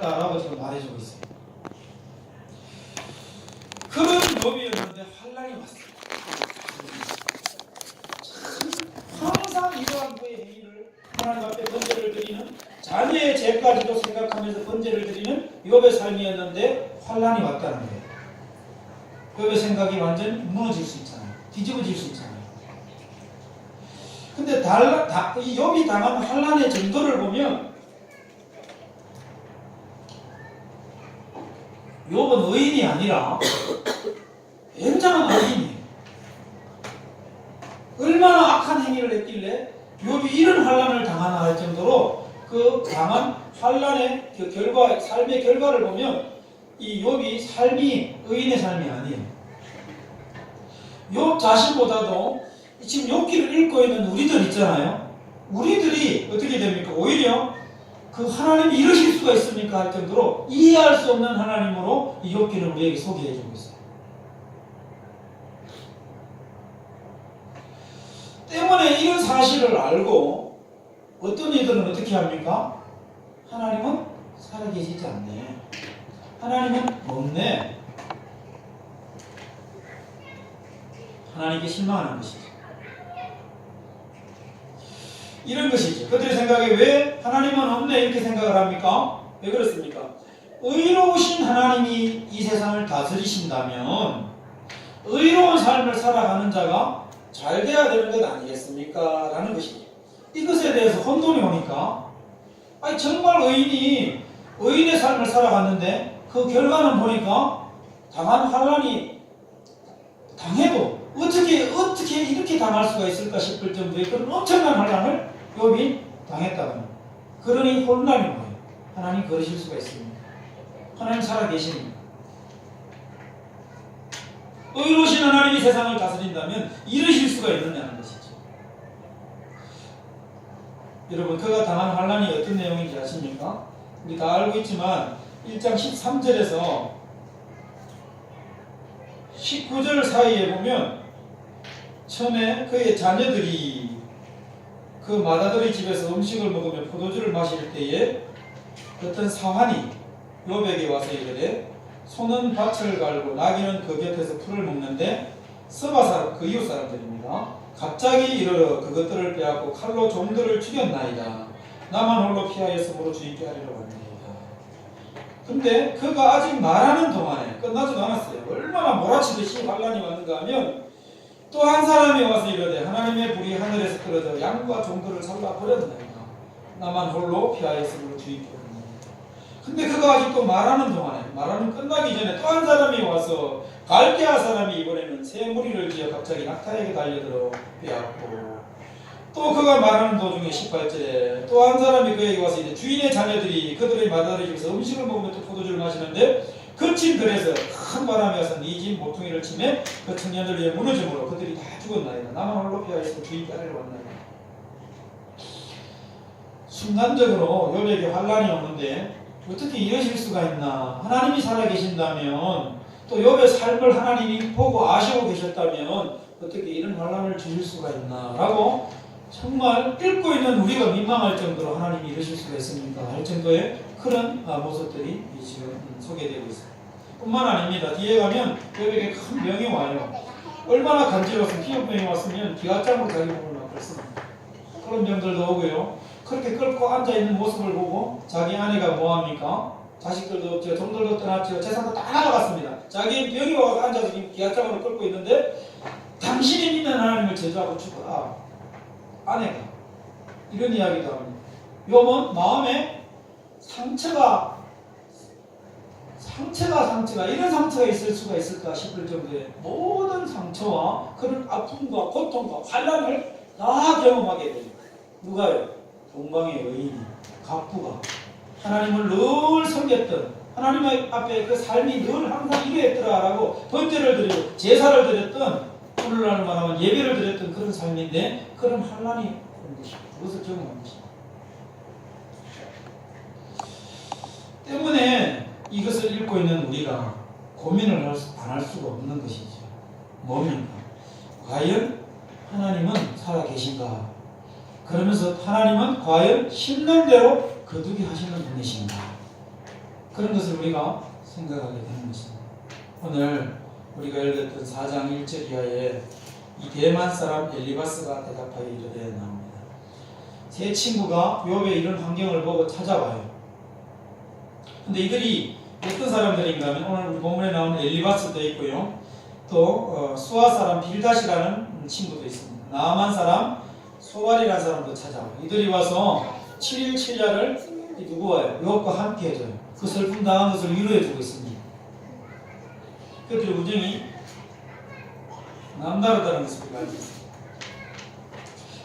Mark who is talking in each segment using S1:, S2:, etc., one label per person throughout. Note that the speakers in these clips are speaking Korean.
S1: 라고 지금 말해주고 있어요. 그런 욥이었는데 환란이 왔어요. 항상 이러한 그의 행위를 하나님 앞에 번제를 드리는, 자녀의 죄까지도 생각하면서 번제를 드리는 욥의 삶이었는데 환란이 왔다는 거예요. 욥의 생각이 완전 무너질 수 있잖아요. 뒤집어질 수 있잖아요. 근데 이 욥이 당한 환란의 정도를 보면 욥은 의인이 아니라 굉장한 악인이에요. 얼마나 악한 행위를 했길래 욥이 이런 환란을 당하나 할 정도로 그 강한 환란의 그 결과, 삶의 결과를 보면 이 욥이 삶이 의인의 삶이 아니에요. 욥 자신보다도 지금 욥기를 읽고 있는 우리들 있잖아요. 우리들이 어떻게 됩니까? 오히려 그 하나님이 이러실 수가 있습니까? 할 정도로 이해할 수 없는 하나님으로 이 욥기를 우리에게 소개해주고 있어요. 때문에 이런 사실을 알고 어떤 이들은 어떻게 합니까? 하나님은 살아계시지 않네. 하나님은 없네. 하나님께 실망하는 것이죠. 이런 것이죠. 그들의 생각에 왜 하나님은 없네 이렇게 생각을 합니까? 왜 그렇습니까? 의로우신 하나님이 이 세상을 다스리신다면 의로운 삶을 살아가는 자가 잘 돼야 되는 것 아니겠습니까? 라는 것이죠. 이것에 대해서 혼돈이 오니까 아니 정말 의인이 의인의 삶을 살아갔는데 그 결과는 보니까 당한 환란이 당해도 어떻게 이렇게 당할 수가 있을까 싶을 정도의 그런 엄청난 환란을 욥이 당했다고요. 그러니 혼란이 뭐예요? 하나님 그러실 수가 있습니까? 하나님 살아계십니까? 의로우신 하나님이 세상을 다스린다면 이러실 수가 있느냐는 것이죠. 여러분 그가 당한 환란이 어떤 내용인지 아십니까? 우리 다 알고 있지만 1장 13절에서 19절 사이에 보면 처음에 그의 자녀들이 그 마다들의 집에서 음식을 먹으며 포도주를 마실 때에 어떤 사환이 욥에게 와서 이르되 소는 밭을 갈고 나귀는 그 곁에서 풀을 먹는데 서바 사람, 그 이웃 사람들입니다. 갑자기 이르러 그것들을 빼앗고 칼로 종들을 죽였나이다. 나만 홀로 피하였으므로 주인께 하리라 왔나이다. 근데 그가 아직 말하는 동안에 끝나지도 않았어요. 얼마나 몰아치듯이 환란이 왔는가 하면 또 한 사람이 와서 이르되 하나님의 불이 하늘에서 떨어져 양과 종들을 살라 버렸나이다. 나만 홀로 피하였으므로 주인께 왔나이다. 근데 그가 아직도 말하는 동안에, 말하는 끝나기 전에 또 한 사람이 와서 갈대아 사람이 이번에는 새 무리를 지어 갑자기 낙타에게 달려들어 빼앗고, 또 그가 말하는 도중에 18절에 또 한 사람이 그에게 와서 이제 주인의 자녀들이 그들의 마다리 집에서 음식을 먹으며 또 포도주를 마시는데 거친 들에서 큰 바람이 와서 네 집 모퉁이를 치매 그 청년들 위에 무너짐으로 그들이 다 죽었나이다. 나만 홀로 피하여서 주인께 하리라 왔나이다. 순간적으로 욥에게 환란이 오는데 어떻게 이러실 수가 있나? 하나님이 살아계신다면 또 욥의 삶을 하나님이 보고 아시고 계셨다면 어떻게 이런 환란을 주실 수가 있나? 라고 정말 읽고 있는 우리가 민망할 정도로 하나님이 이러실 수가 있습니까? 할 정도의 그런 모습들이 지금 소개되고 있습니다. 뿐만 아닙니다. 뒤에 가면 욥에게 큰 병이 와요. 얼마나 간지러웠으면 피부병이 왔으면 기관장으로 자기 몸을 막 긁습니다. 그런 병들도 오고요. 그렇게 끓고 앉아있는 모습을 보고 자기 아내가 뭐합니까? 자식들도 없죠. 종들도 떠났죠. 재산도 다 나가갔습니다. 자기 병이 와서 앉아서 기관장으로 끓고 있는데 당신이 믿는 하나님을 저주하고 죽어라. 아내가 이런 이야기도 합니다. 욥은 마음에 상처가 이런 상처가 있을 수가 있을까 싶을 정도의 모든 상처와 그런 아픔과 고통과 환란을 다 경험하게 됩니다. 누가요? 동방의 여인이, 갑부가 하나님을 늘 섬겼던, 하나님 앞에 그 삶이 늘 항상 이루었더라라고 번제를 드리고 제사를 드렸던, 오늘날 말하면 예배를 드렸던 그런 삶인데 그런 환란이 오는 것입니다. 그것을 경험한 것입니다. 때문에 이것을 읽고 있는 우리가 고민을 안 할 수가 없는 것이죠. 뭡니까? 과연 하나님은 살아계신가? 그러면서 하나님은 과연 심는 대로 거두게 하시는 분이신가? 그런 것을 우리가 생각하게 되는 것입니다. 오늘 우리가 읽었던 4장 1절 이하에 이 대만 사람 엘리바스가 대답하여 이르되 나옵니다. 세 친구가 욥의 이런 환경을 보고 찾아와요. 근데 이들이 어떤 사람들인가 하면 오늘 우리 본문에 나오는 엘리바스도 있고요. 또 수아 사람 빌닷이라는 친구도 있습니다. 나아만 사람 소발이라는 사람도 찾아와요. 이들이 와서 7일 7야를 누구 와요? 욥과 함께 해줘요. 그 슬픔 당한 것을 위로해주고 있습니다. 그들의 우정이 남다르다는 것을 우리가 알고 있습니다.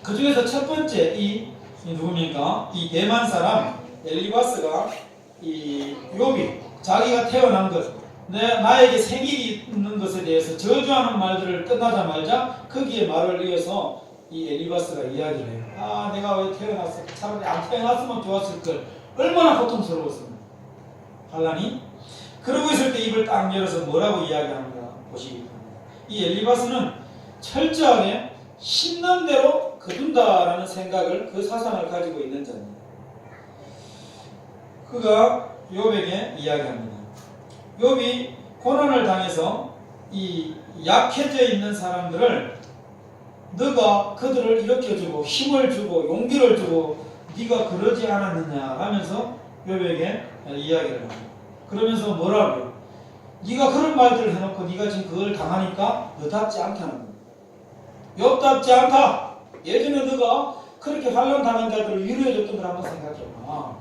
S1: 그 중에서 첫 번째 이 누굽니까? 이 대만 사람 엘리바스가 이 욥이 자기가 태어난 것, 나에게 생일이 있는 것에 대해서 저주하는 말들을 끝나자마자 거기에 말을 이어서 이 엘리바스가 이야기를 해요. 아, 내가 왜 태어났어? 차라리 안 태어났으면 좋았을 걸. 얼마나 고통스러웠습니다. 환란이. 그러고 있을 때 입을 딱 열어서 뭐라고 이야기하는가 보시기 바랍니다. 이 엘리바스는 철저하게 신난 대로 거둔다라는 생각을, 그 사상을 가지고 있는 자입니다. 그가 욥에게 이야기합니다. 욥이 고난을 당해서 이 약해져 있는 사람들을 너가 그들을 일으켜주고 힘을 주고 용기를 주고 네가 그러지 않았느냐 하면서 욥에게 이야기를 합니다. 그러면서 뭐라고요? 네가 그런 말들을 해놓고 네가 지금 그걸 당하니까 너답지 않다는 거예요. 욥답지 않다. 예전에 너가 그렇게 환난 당한 자들을 위로해줬던 걸 한번 생각해봐.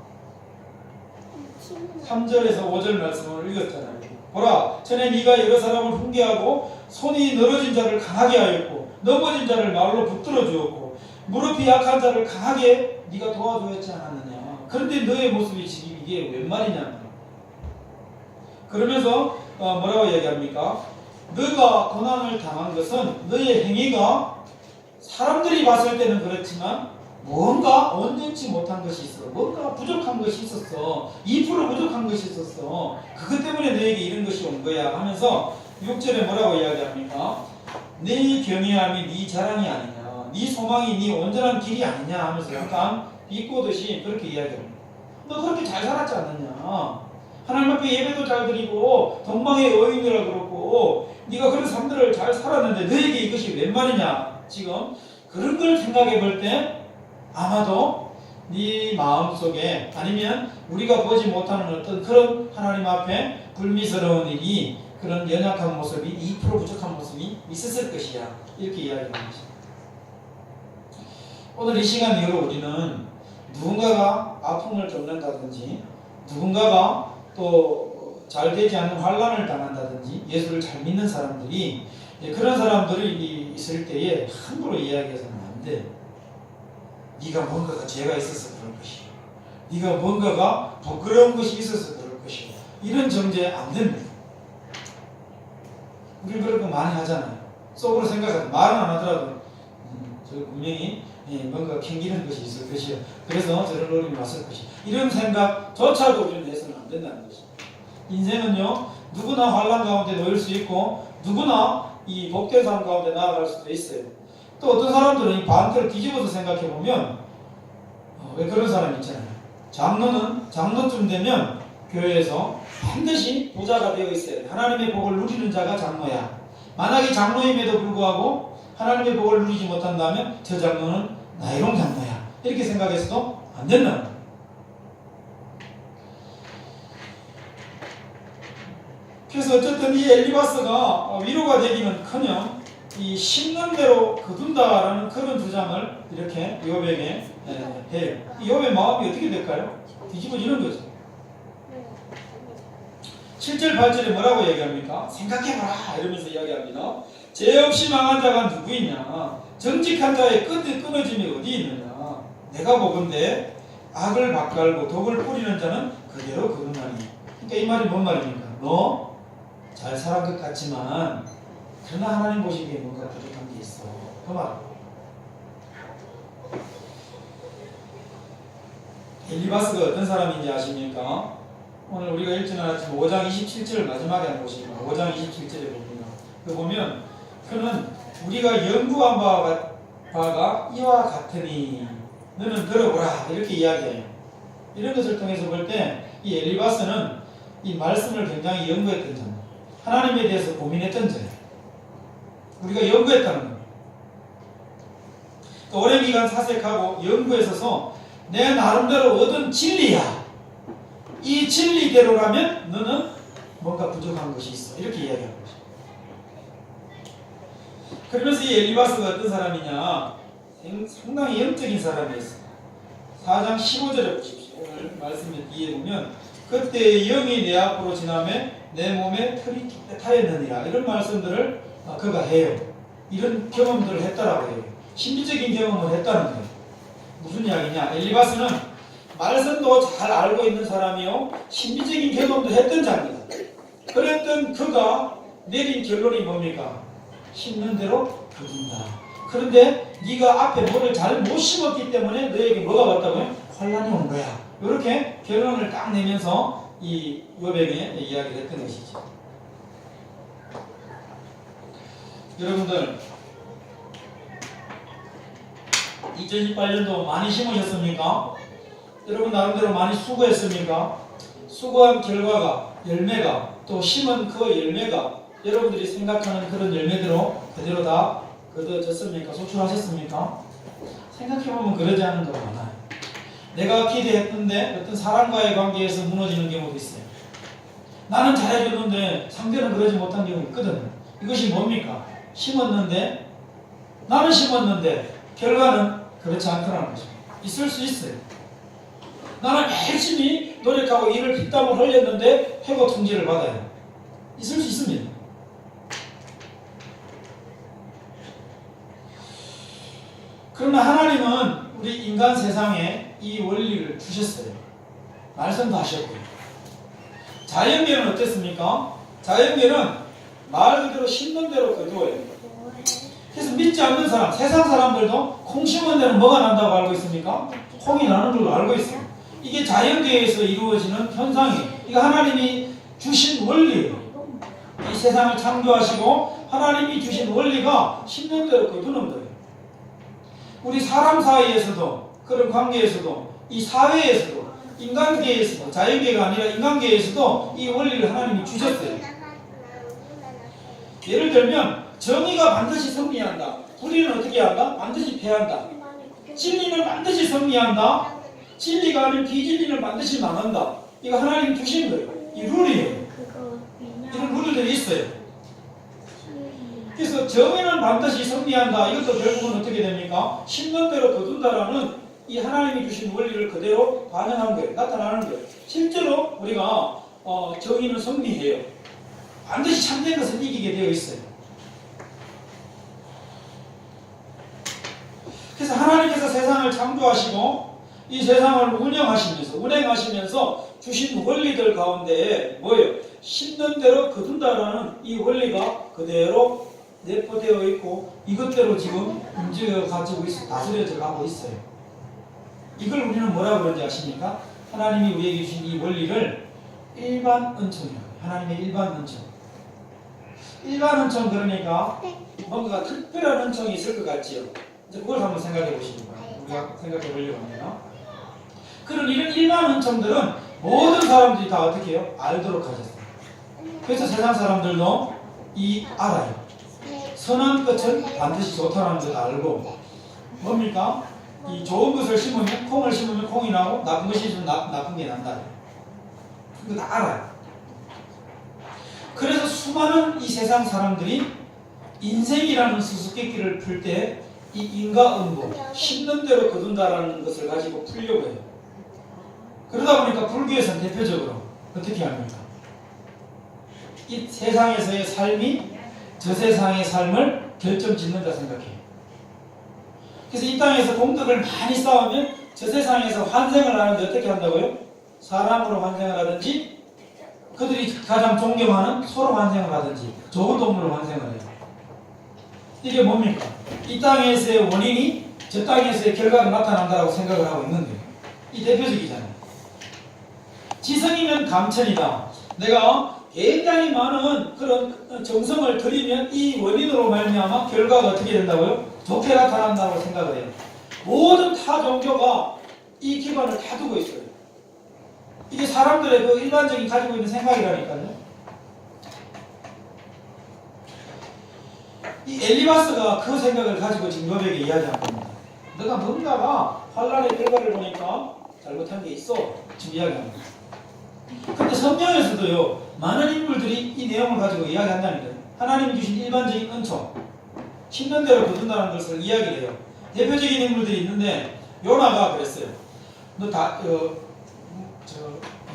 S1: 3절에서 5절 말씀을 읽었잖아요. 보라, 전에 네가 여러 사람을 훈계하고 손이 늘어진 자를 강하게 하였고 넘어진 자를 말로 붙들어 주었고 무릎이 약한 자를 강하게 네가 도와주었지 않았느냐. 그런데 너의 모습이 지금 이게 웬 말이냐. 그러면서 뭐라고 얘기합니까? 너가 고난을 당한 것은 너의 행위가 사람들이 봤을 때는 그렇지만 뭔가 온전치 못한 것이 있어. 뭔가 부족한 것이 있었어. 2% 부족한 것이 있었어. 그것 때문에 너에게 이런 것이 온 거야 하면서 6절에 뭐라고 이야기합니까? 네 경외함이 네 자랑이 아니냐. 네 소망이 네 온전한 길이 아니냐 하면서 약간 비꼬듯이 그렇게 이야기합니다. 너 그렇게 잘 살았지 않느냐. 하나님 앞에 예배도 잘 드리고 동방의 여인이라 그러고 네가 그런 삶들을 잘 살았는데 너에게 이것이 웬 말이냐. 지금 그런 걸 생각해 볼 때 아마도 네 마음속에 아니면 우리가 보지 못하는 어떤 그런 하나님 앞에 불미스러운 일이, 그런 연약한 모습이, 2% 부족한 모습이 있었을 것이야. 이렇게 이야기하는 것입니다. 오늘 이 시간 이후로 우리는 누군가가 아픔을 겪는다든지 누군가가 또 잘 되지 않는 환난을 당한다든지 예수를 잘 믿는 사람들이, 그런 사람들이 있을 때에 함부로 이야기해서는 안 돼. 네가 뭔가가 죄가 있어서 그럴 것이야. 네가 뭔가가 부끄러운 것이 있어서 그럴 것이야. 이런 정죄 안 됩니다. 우리 그런 거 많이 하잖아요. 속으로 생각하고 말은 안 하더라도 저 분명히 뭔가 캥기는 것이 있을 것이야. 그래서 저런 어려움이 왔을 것이야. 이런 생각조차도 우리는 해서는 안 된다는 것입니다. 인생은요, 누구나 환난 가운데 놓일 수 있고 누구나 이 복된 삶 가운데 나아갈 수도 있어요. 또 어떤 사람들은 이 반대로 뒤집어서 생각해 보면 왜 그런 사람이 있잖아요. 장로쯤 되면 교회에서 반드시 부자가 되어 있어야 돼. 하나님의 복을 누리는 자가 장로야. 만약에 장로임에도 불구하고 하나님의 복을 누리지 못한다면 저 장로는 나이롱 장로야. 이렇게 생각해서도 안 된다는 거예요. 그래서 어쨌든 이 엘리바스가 위로가 되기는커녕 이 심는 대로 거둔다라는 그런 주장을 이렇게 욥에게 해요. 이 욥의 마음이 어떻게 될까요? 뒤집어지는 거죠. 7절 8절에 뭐라고 얘기합니까? 생각해봐라 이러면서 이야기합니다. 죄 없이 망한 자가 누구이냐? 정직한 자의 끝이 끊어짐이 어디 있느냐? 내가 보건대 악을 밭갈고 독을 뿌리는 자는 그대로 거두나니. 그러니까 이 말이 뭔 말입니까? 너 잘 살아간 것 같지만 그러나 하나님 보시기에 뭔가 부족한 게 있어. 그 말. 엘리바스가 어떤 사람인지 아십니까? 오늘 우리가 읽지는 않았지만 5장 27절을 마지막에 한번 보시면 5장 27절에 봅니다. 그 보면 그는 우리가 연구한 바가 이와 같으니 너는 들어보라 이렇게 이야기해요. 이런 것을 통해서 볼 때 이 엘리바스는 이 말씀을 굉장히 연구했던 점, 하나님에 대해서 고민했던 점, 우리가 연구했다는 겁니다. 오랜 기간 사색하고 연구에 있어서 내 나름대로 얻은 진리야. 이 진리대로라면 너는 뭔가 부족한 것이 있어. 이렇게 이야기하는 거죠. 그러면서 이 엘리바스가 어떤 사람이냐? 상당히 영적인 사람이었어. 4장 15절에 보십시오. 오늘 말씀을 이해해보면 그때 영이 내 앞으로 지나매 내 몸에 털이 타였느니라. 이런 말씀들을 그가 해요. 이런 경험들을 했다라고 해요. 신비적인 경험을 했다는 거예요. 무슨 이야기냐? 엘리바스는 말씀도 잘 알고 있는 사람이요, 신비적인 경험도 했던 자입니다. 그랬던 그가 내린 결론이 뭡니까? 심는 대로 거둔다. 그런데 네가 앞에 뭐를 잘 못 심었기 때문에 너에게 뭐가 왔다고요? 환란이 온 거야. 이렇게 결론을 딱 내면서 이 욥에게 이야기를 했던 것이죠. 여러분들 2018년도 많이 심으셨습니까? 여러분 나름대로 많이 수고했습니까? 수고한 결과가, 열매가, 또 심은 그 열매가 여러분들이 생각하는 그런 열매대로 그대로 다 거둬졌습니까? 소출하셨습니까? 생각해보면 그러지 않은 경우가 많아요. 내가 기대했는데 어떤 사람과의 관계에서 무너지는 경우도 있어요. 나는 잘해줬는데 상대는 그러지 못한 경우가 있거든요. 이것이 뭡니까? 심었는데, 나는 심었는데 결과는 그렇지 않더라는 거죠. 있을 수 있어요. 나는 열심히 노력하고 일을 빗땀을 흘렸는데 회고 통지를 받아요. 있을 수 있습니다. 그러나 하나님은 우리 인간 세상에 이 원리를 주셨어요. 말씀도 하셨고요. 자연계는 어땠습니까? 자연계는 말 그대로 심는 대로 거두어요. 그래서 믿지 않는 사람, 세상 사람들도 콩 심은 데는 뭐가 난다고 알고 있습니까? 콩이 나는 걸로 알고 있어요. 이게 자연계에서 이루어지는 현상이에요. 이거 하나님이 주신 원리예요. 이 세상을 창조하시고 하나님이 주신 원리가 심는 대로 거두는 거예요. 우리 사람 사이에서도, 그런 관계에서도, 이 사회에서도, 인간계에서도, 자연계가 아니라 인간계에서도 이 원리를 하나님이 주셨어요. 예를 들면 정의가 반드시 승리한다. 불의는 어떻게 한다? 반드시 패한다. 진리는 반드시 승리한다. 진리가 아닌 비진리는 반드시 망한다. 이거 하나님 주신 거예요. 이 룰이에요. 이런 룰들이 있어요. 그래서 정의는 반드시 승리한다. 이것도 결국은 어떻게 됩니까? 심는 대로 거둔다라는 이 하나님이 주신 원리를 그대로 반영한 거예요. 나타나는 거예요. 실제로 우리가 정의는 승리해요. 반드시 참된 것을 이기게 되어 있어요. 그래서 하나님께서 세상을 창조하시고 이 세상을 운행하시면서 주신 원리들 가운데 뭐예요? 심는 대로 거둔다라는 이 원리가 그대로 내포되어 있고 이것대로 지금 움직여 가지고 다스려져 가고 있어요. 이걸 우리는 뭐라고 그러는지 아십니까? 하나님이 우리에게 주신 이 원리를 일반 은총이에요. 하나님의 일반 은총. 일반 은총 그러니까 뭔가 특별한 은총이 있을 것 같지요. 이제 그걸 한번 생각해 보시기 바랍니다. 우리가 생각해 보려고 합니다. 그런 이런 일반 은총들은 모든 사람들이 다 어떻게 해요? 알도록 하셨어요. 그래서 세상 사람들도 알아요. 선한 것은 반드시 좋다는 걸 알고 뭡니까? 이 좋은 것을 심으면 콩을 심으면 콩이 나고 나쁜 것을 심으면 나쁜 게 난다. 그거 다 알아요. 그래서 수많은 이 세상 사람들이 인생이라는 수수께끼를 풀 때 이 인과응보, 심는 대로 거둔다라는 것을 가지고 풀려고 해요. 그러다 보니까 불교에서는 대표적으로 어떻게 합니까? 이 세상에서의 삶이 저 세상의 삶을 결정짓는다 생각해요. 그래서 이 땅에서 공덕을 많이 쌓으면 저 세상에서 환생을 하는데 어떻게 한다고요? 사람으로 환생을 하든지 그들이 가장 존경하는 소로 환생을 하든지 좋은 동물로 환생을 해요. 이게 뭡니까? 이 땅에서의 원인이 저 땅에서의 결과가 나타난다고 생각을 하고 있는 거예요. 이 대표적이잖아요. 지성이면 감천이다. 내가 굉장히 많은 그런 정성을 들이면 이 원인으로 말미암아 결과가 어떻게 된다고요? 좋게 나타난다고 생각을 해요. 모든 타 종교가 이 기반을 다 두고 있어요. 이게 사람들의 그 일반적인 가지고 있는 생각이라니까요. 이 엘리바스가 그 생각을 가지고 지금 요백에 이야기한 겁니다. 너가 뭔가가 환란의 결과를 보니까 잘못한 게 있어. 지금 이야기합니다. 근데 성경에서도요, 많은 인물들이 이 내용을 가지고 이야기한다는 거예요. 하나님 주신 일반적인 은총, 심는 대로 거둔다는 것을 이야기를 해요. 대표적인 인물들이 있는데, 요나가 그랬어요. 너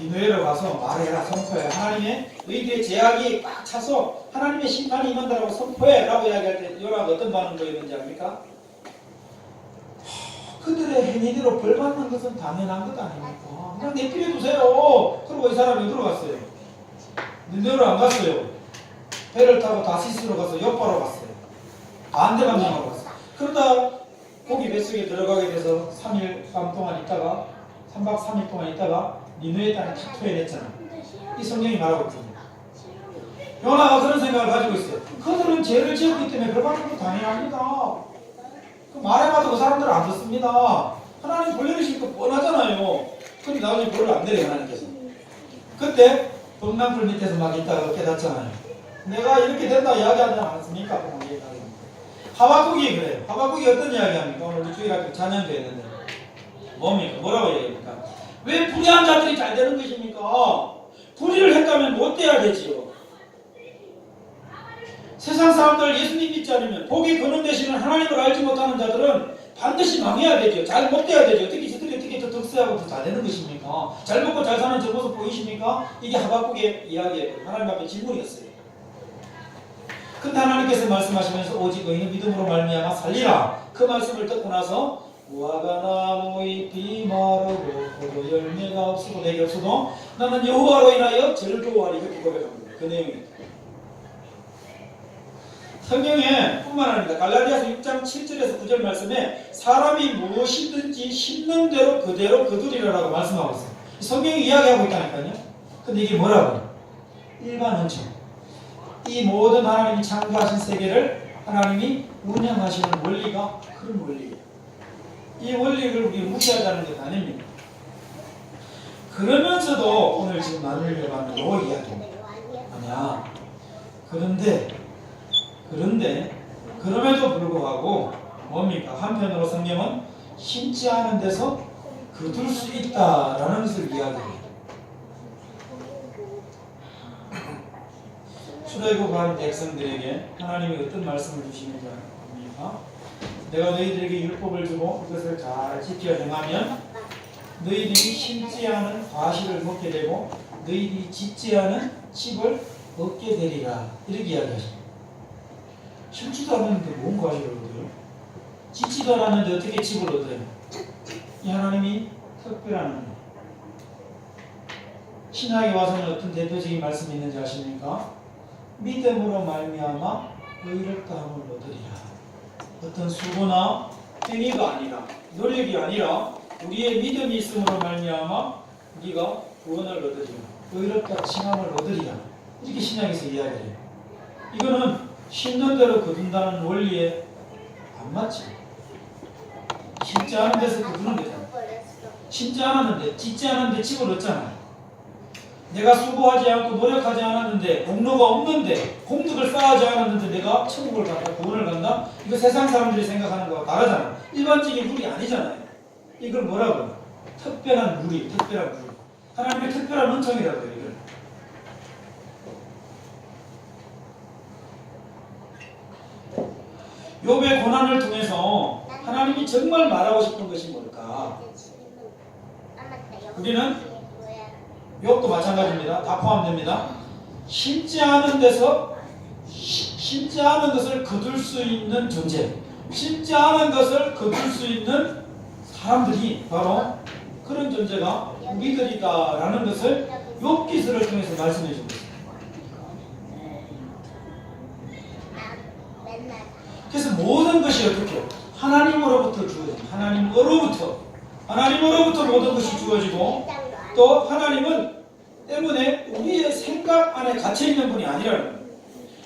S1: 니느웨로 가서 말해라, 선포해. 하나님의 너희들의 제약이 꽉 차서 하나님의 심판이 임한다라고 선포해 라고 이야기할 때 요나가 어떤 반응을 보였는지 압니까? 그들의 행위대로 벌받는 것은 당연한 것 아닙니까? 그냥 내버려 두세요. 그리고 이 사람이 어디로 갔어요? 니느웨로 안 갔어요. 배를 타고 다시스로 가서 옆바로 갔어요. 반대 방향으로 갔어요. 그러다 고기 뱃속에 들어가게 돼서 3일 밤 동안 있다가 3박 3일 동안 있다가 니느웨 땅에 탁 토해냈잖아. 이 성경이 말하고 있습니다. 요나가 그런 생각을 가지고 있어요. 그들은 죄를 지었기 때문에 벌받는 거 당연합니다. 그 말해봐도 그 사람들은 안 듣습니다. 하나님 벌 내리실 거 뻔하잖아요. 근데 나중에 벌을 안 내려요, 하나님께서. 그때 봄나풀 밑에서 막 있다가 깨닫잖아요. 내가 이렇게 된다 이야기하지 않습니까? 하박국이 그래요. 하박국이 어떤 이야기합니까? 오늘 주일학교 찬양도 했는데 뭡니까? 뭐라고 얘기합니까? 왜 불의한 자들이 잘 되는 것입니까? 불의를 했다면 못 돼야 되지요. 세상 사람들 예수님 믿지 않으면 복이 근원 되시는 하나님을 알지 못하는 자들은 반드시 망해야 되죠. 잘 못 돼야 되죠. 어떻게 더 덕세하고 더 잘 되는 것입니까? 잘 먹고 잘 사는 저 모습 보이십니까? 이게 하박국의 이야기예요. 하나님 앞에 질문이었어요. 근데 하나님께서 말씀하시면서 오직 의인은 믿음으로 말미암아 살리라. 그 말씀을 듣고 나서 무화과 나무 잎이 마르고 포도 열매가 없어도 내게 없어도 나는 여호와로 인하여 저를 좋아하리. 그렇게 고백합니다. 그 내용입니다. 성경에 뿐만 아니라 갈라디아서 6장 7절에서 9절 말씀에 사람이 무엇이든지 심는 대로 그대로 거두리라라고 말씀하고 있어요. 성경이 이야기하고 있다니까요. 근데 이게 뭐라고요? 일반 은총. 이 모든 하나님이 창조하신 세계를 하나님이 운영하시는 원리가 그런 원리예요. 이 원리를 우리 무시하자는 것 아닙니다. 그러면서도 오늘 지금 나누려고 하는 요 이야기입니다. 아니야. 그런데 그럼에도 불구하고 뭡니까? 한편으로 성경은 심지 않은 데서 거둘 수 있다라는 것을 이야기해요. 출애굽한 백성들에게 하나님이 어떤 말씀을 주시는지 압니까? 내가 너희들에게 율법을 주고 그것을 잘 지켜 행하면 너희들이 심지 않은 과실을 먹게 되고 너희들이 짓지 않은 칩을 얻게 되리라. 이렇게 이야기하십니다. 심지도 않았는데 뭔 과실을 얻어요? 짓지도 않았는데 어떻게 칩을 얻어요? 이 하나님이 특별한 은혜. 신약에 와서는 어떤 대표적인 말씀이 있는지 아십니까? 믿음으로 말미암아 의롭다함을 얻으리라. 어떤 수고나 행위가 아니라 노력이 아니라 우리의 믿음이 있음으로 말미암아 우리가 구원을 얻으리라. 의롭다 칭함을 얻으리라. 이렇게 신약에서 이야기해요. 이거는 심는 대로 거둔다는 원리에 안 맞죠. 심지 않은 데서 거두는 거잖아요. 심지 않았는데 짓지 않았는데 칩을 얻잖아요. 내가 수고하지 않고 노력하지 않았는데 공로가 없는데 공덕을 쌓아지 않았는데 내가 천국을 간다, 구원을 간다? 이거 세상 사람들이 생각하는 거와 다르잖아요. 일반적인 룰이 아니잖아요. 이걸 뭐라고 해요? 특별한 룰이, 특별한 룰. 하나님의 특별한 은총이라고 해요. 이걸. 욥의 고난을 통해서 하나님이 정말 말하고 싶은 것이 뭘까? 우리는 욥도 마찬가지입니다. 다 포함됩니다. 심지 않은 데서 심지 않은 것을 거둘 수 있는 존재, 심지 않은 것을 거둘 수 있는 사람들이 바로 그런 존재가 우리들이다라는 것을 욥기서를 통해서 말씀해 주고 있습니다. 그래서 모든 것이 어떻게 하나님으로부터 주어집니다. 하나님으로부터 모든 것이 주어지고 또 하나님은 때문에 우리의 생각 안에 갇혀 있는 분이 아니라는 거예요.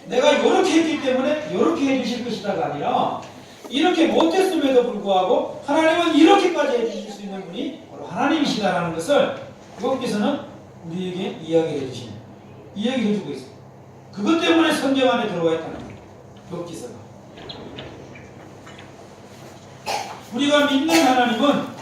S1: 내가 이렇게 했기 때문에 이렇게 해주실 것이다가 아니라 이렇게 못했음에도 불구하고 하나님은 이렇게까지 해주실 수 있는 분이 바로 하나님이시다라는 것을 여기서는 우리에게 이야기를 해주시네. 이야기를 해주고 있어요. 그것 때문에 성경 안에 들어와 있다는 거예요. 욥기서가. 우리가 믿는 하나님은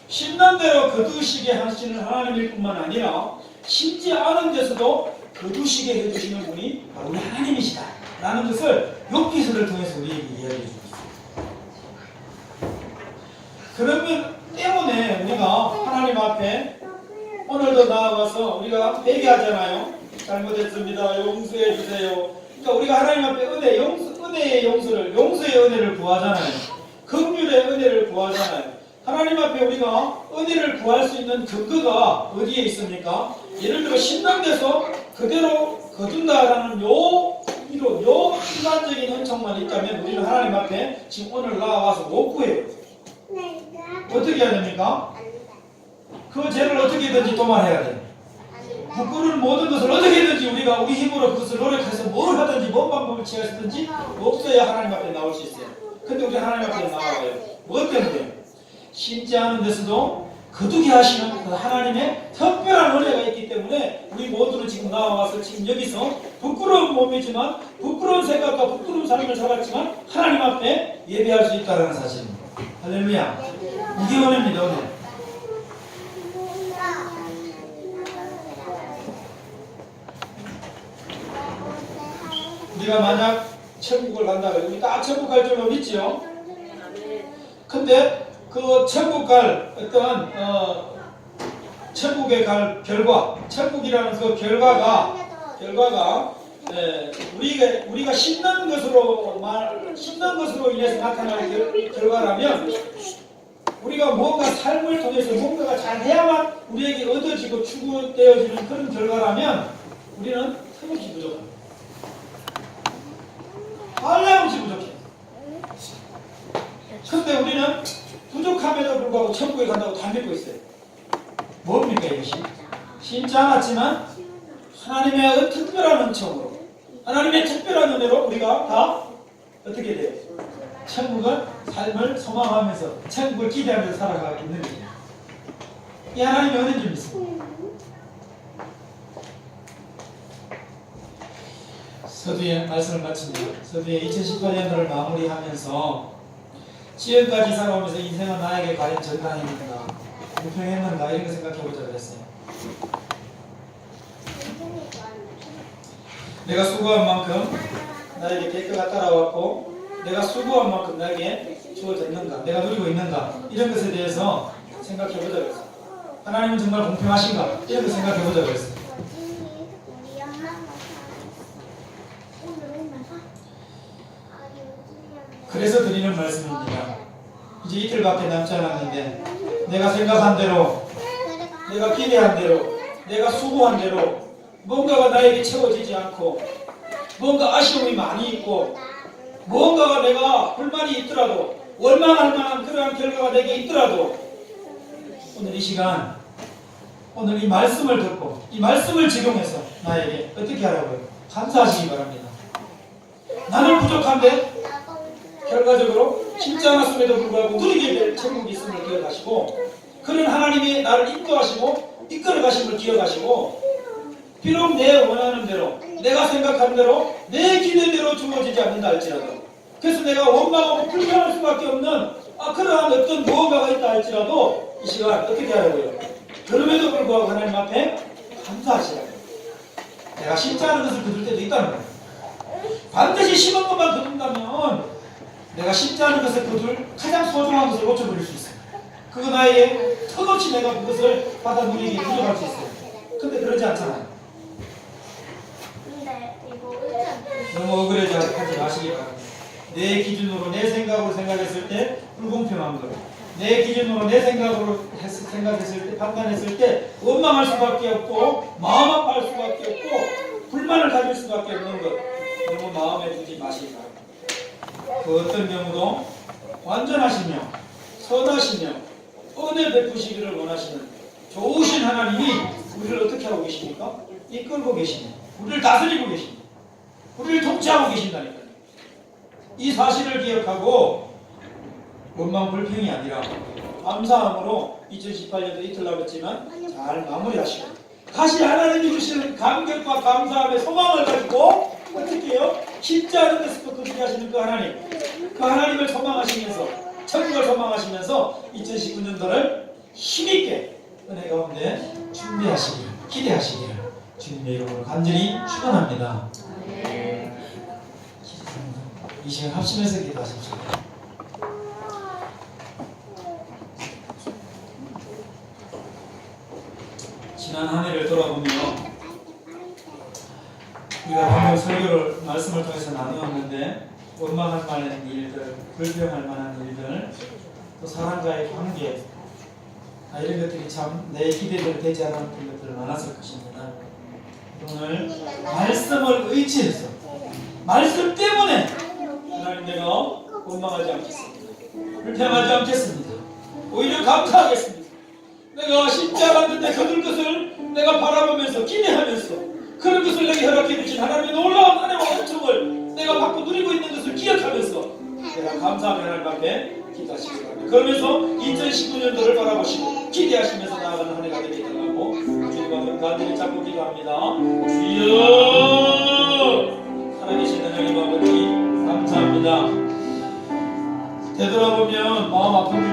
S1: 심는 대로 거두시게 하시는 하나님일 뿐만 아니라 심지 않은 데서도 거두시게 해주시는 분이 바로 우리 하나님이시다 라는 것을 욥기서를 통해서 우리에게 이야기해 주고 있어요. 그러면 때문에 우리가 하나님 앞에 오늘도 나아가서 우리가 회개하잖아요. 잘못했습니다. 용서해 주세요. 그러니까 우리가 하나님 앞에 은혜의 용서를, 용서의 은혜를 구하잖아요. 긍휼의 은혜를 구하잖아요. 하나님 앞에 우리가 은혜를 구할 수 있는 근거가 어디에 있습니까? 예를 들어 신앙에서 그대로 거둔다라는 요 일반적인 은총만 있다면 우리는 하나님 앞에 지금 오늘 나와서 못 구해요. 어떻게 해야 됩니까? 그 죄를 어떻게든지 도말해야 돼요. 부끄러운 모든 것을 어떻게든지 우리가 우리 힘으로 그것을 노력해서 뭘 하든지 뭔 방법을 취하시든지 없어야 하나님 앞에 나올 수 있어요. 근데 우리 하나님 앞에 나와요. 뭐 때문에? 심지 않은 데서도 거두게 하시는 그 하나님의 특별한 은혜가 있기 때문에 우리 모두는 지금 나와서 지금 여기서 부끄러운 몸이지만 부끄러운 생각과 부끄러운 삶을 살았지만 하나님 앞에 예배할 수 있다는 사실입니다. 할렐루야. 이게 은혜입니다. 은혜. 우리가 만약 천국을 간다고 우리 다 천국 갈 줄로 믿지요? 근데 그 천국 갈 어떤 천국에 갈 결과, 천국이라는 그 결과가 우리가 심는 것으로 인해서 나타나는 결과라면 우리가 뭔가 삶을 통해서 뭔가가 잘 해야만 우리에게 얻어지고 추구되어지는 그런 결과라면 우리는 틀림없이 부족합니다. 한량없이 부족해. 근데 우리는 부족함에도 불구하고 천국에 간다고 다 믿고 있어요. 뭡니까 이것이? 심지 않았지만 하나님의 특별한 은총으로 하나님의 특별한 은혜로 우리가 다 어떻게 돼요? 천국은 삶을 소망하면서 천국을 기대하면서 살아가고 있는 거예요. 이 하나님의 은혜인 줄 믿습니다. 서두에 말씀을 마칩니다. 서두에 2018년도를 마무리하면서 지금까지 살아오면서 인생은 나에게 과연 정당했는가 공평했는가 이런 거 생각해보자 그랬어요. 내가 수고한 만큼 나에게 대가가 따라왔고 내가 수고한 만큼 나에게 주어졌는가 내가 누리고 있는가 이런 것에 대해서 생각해보자 그랬어요. 하나님은 정말 공평하신가 이런 거 생각해보자 그랬어요. 그래서 드리는 말씀입니다. 이제 이틀밖에 남지 않았는데 내가 생각한 대로 내가 기대한 대로 내가 수고한 대로 뭔가가 나에게 채워지지 않고 뭔가 아쉬움이 많이 있고 뭔가가 내가 불만이 있더라도 원망할 만한 그러한 결과가 내게 있더라도 오늘 이 시간 오늘 이 말씀을 듣고 이 말씀을 적용해서 나에게 어떻게 하라고요? 감사하시기 바랍니다. 나는 부족한데 결과적으로 심지 않았음에도 불구하고 누리게 될 천국이 있음을 기억하시고 그런 하나님이 나를 인도하시고 이끌어 가심을 기억하시고 비록 내 원하는 대로 내가 생각하는 대로 내 기대대로 주어지지 않는다 할지라도 그래서 내가 원망하고 불평할 수밖에 없는 그러한 어떤 무언가가 있다 할지라도 이 시간 어떻게 하라고요? 그럼에도 불구하고 하나님 앞에 감사하시라고. 내가 심지 않은 것을 거둘 때도 있다는 거예요. 반드시 심은 것만 거둔다면 내가 심지 않은 것을 거둘 가장 소중한 것을 놓쳐버릴 수 있어요. 그거 나에게 터놓지 내가 그것을 받아 누리기 부족할 수 있어요. 근데 그러지 않잖아요. 너무 억울해하지 마시기 바랍니다. 내 기준으로 내 생각으로 생각했을 때 불공평한 것 내 기준으로 내 생각으로 생각했을 때 판단했을 때 원망할 수밖에 없고 마음 아파할 수밖에 없고 불만을 가질 수밖에 없는 것 너무 마음에 두지 마시기 바랍니다. 그 어떤 경우도 완전하시며 선하시며 은혜 베푸시기를 원하시는 좋으신 하나님이 우리를 어떻게 하고 계십니까? 이끌고 계십니다. 우리를 다스리고 계십니다. 우리를 통치하고 계신다니까요. 이 사실을 기억하고 원망 불평이 아니라 감사함으로 2018년도 이틀 남았지만 잘 마무리하시고 다시 하나님이 주시는 감격과 감사함의 소망을 가지고 어떻게 해요? 쉽지 않은 데서도 그렇게 하시는 그 하나님, 그 하나님을 소망하시면서 천국을 소망하시면서 2019년도를 힘있게 은혜 가운데 준비하시길, 기대하시길 주님의 이름으로 간절히 축원합니다. 이 시간 합심해서 기도하십시오. 지난 한 해를 돌아보며 우리가 방금 설교를 말씀을 통해서 나누었는데 원망할 만한 일들, 불평할 만한 일들, 또 사람과의 관계 이런 것들이 참 내 기대대로 되지 않았던 것들이 많았을 것입니다. 오늘 말씀을 의지해서 말씀 때문에 하나님 내가 원망하지 않겠습니다. 불평하지 않겠습니다. 오히려 감사하겠습니다. 내가 쉽지 않았는데 그들 것을 내가 바라보면서 기대하면서 그런 것을 내게 허락해 주신 하나님의 놀라운 은혜와 은총을 내가 받고 누리고 있는 것을 기억하면서 내가 감사하며 하나님 앞에 기도하시기 바랍니다. 그러면서 2019년도를 바라보시고 기대하시면서 나아가는 한 해가 되겠다고 주님 앞에 간절히 잡고 기도합니다. 주여 살아계신 하나님 아버지 감사합니다. 되돌아보면 마음 아픈